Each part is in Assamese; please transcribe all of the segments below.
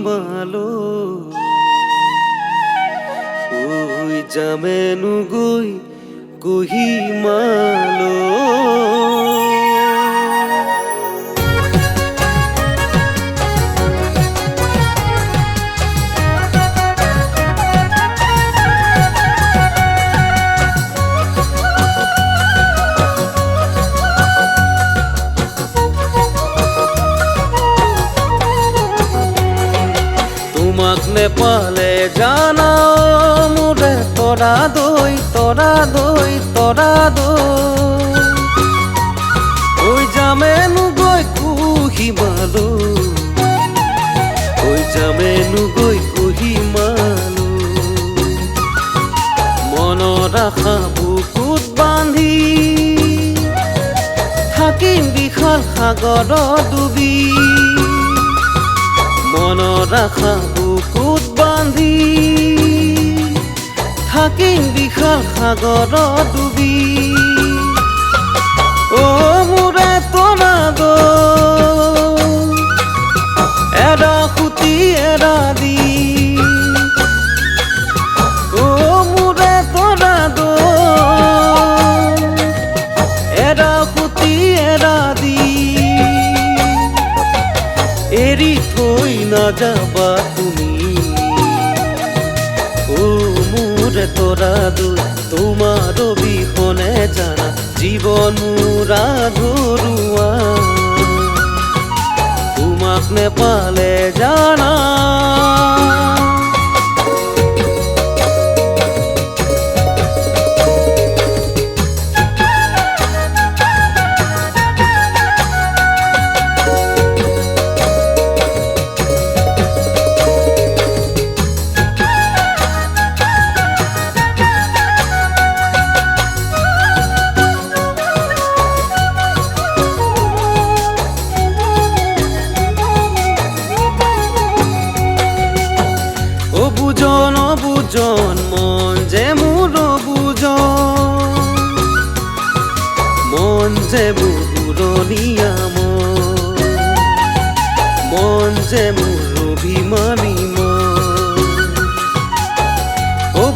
কহিমালো ওই জামেনু গৈ কহিমালো তোমাক নেপালে জানা মোৰে তৰা দৈ তৰা দৈ তৰা দৈ ওই জামেনু গৈ কহিমালো ওই জামেনু গৈ কহিমালো মনত আশা বুকুত বান্ধি থাকিম বিশাল সাগৰত ডুবি মনত আশা বুকুত বান্ধি থাকিম বিশাল সাগৰত ডুবি অ মোৰে তৰা দৈ এৰা সুতি এৰা দি অ মোৰে তৰা দৈ এৰা সুতি এৰা দি এৰি থৈ নাযাবা তুমি ও মোৰে তৰা দৈ তোমাৰ অবিহনে জানা জীৱন মোৰ আধৰুৱা তোমাক নেপালে জানা বুজন মন যে মোৰ বুজন মন যে মোৰ উৰণীয়া মন যে মোৰ অভিমানী মন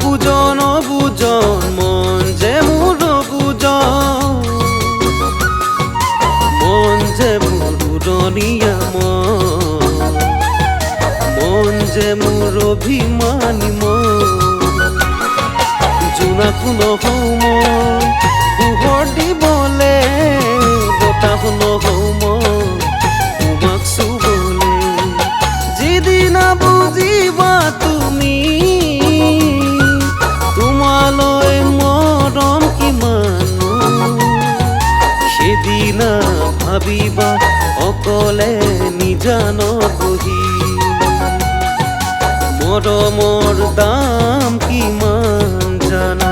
বুজন মন যে মোৰ বুজন মন যে মোৰ উৰণীয়া মন যে মোৰ অভিমানী জোনাকো নহওঁ মই পোহৰ দিবলে বতাহ নহওঁ মই তোমাক চুবলে যিদিনা বুজিবা তুমি তোমালৈ মৰম কিমান সেদিনা ভাবিবা অকলে নিজানত বহি মৰমৰ দাম কিমান জানা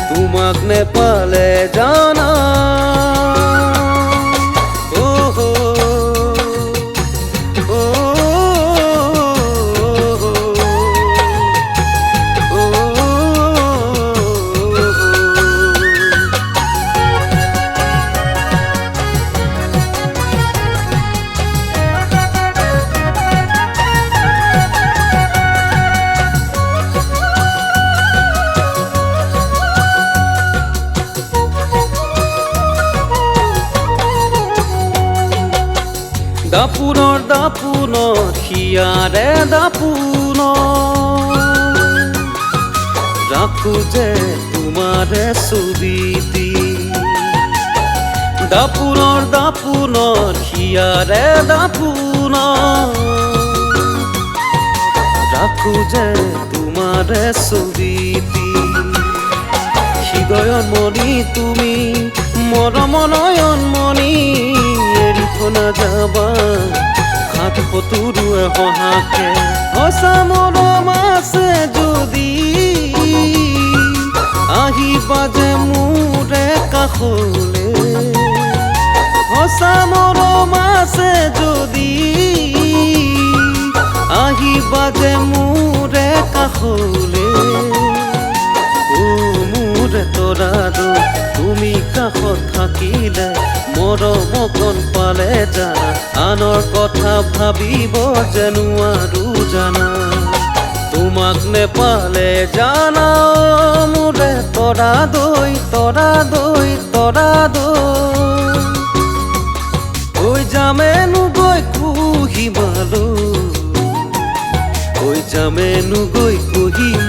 তোমাক নেপালে জানা দাপোনৰ হিয়াৰে দাপোনৰ ৰাখো যে তোমাৰে ছবিটি দাপোনৰ হিয়াৰে দাপোনৰ ৰাখো যে তোমাৰে ছবিটি হৃদয়ত মনি তুমি মৰম নয়নমণি এৰি থৈ নাযাবা হাত ফতুৰুৱে হহাকে সঁচা মৰম আছে যদি আহিবা যে মোৰে কাষলে সঁচা মৰম আছে যদি আহিবা যে মোৰে কাষলে ও মোৰে তৰা দৈ তুমি কাষত থাকিলে মৰম অকণ পালে জানা আনৰ কথা ভাবিব যেনো আৰু জানা তোমাক নেপালে জানা মোৰে তৰা দৈ তৰা দৈ তৰা দৈ ঐ যামেনো গৈ কুহিমালৈ ঐ যামেনো গৈ কুহিমালৈ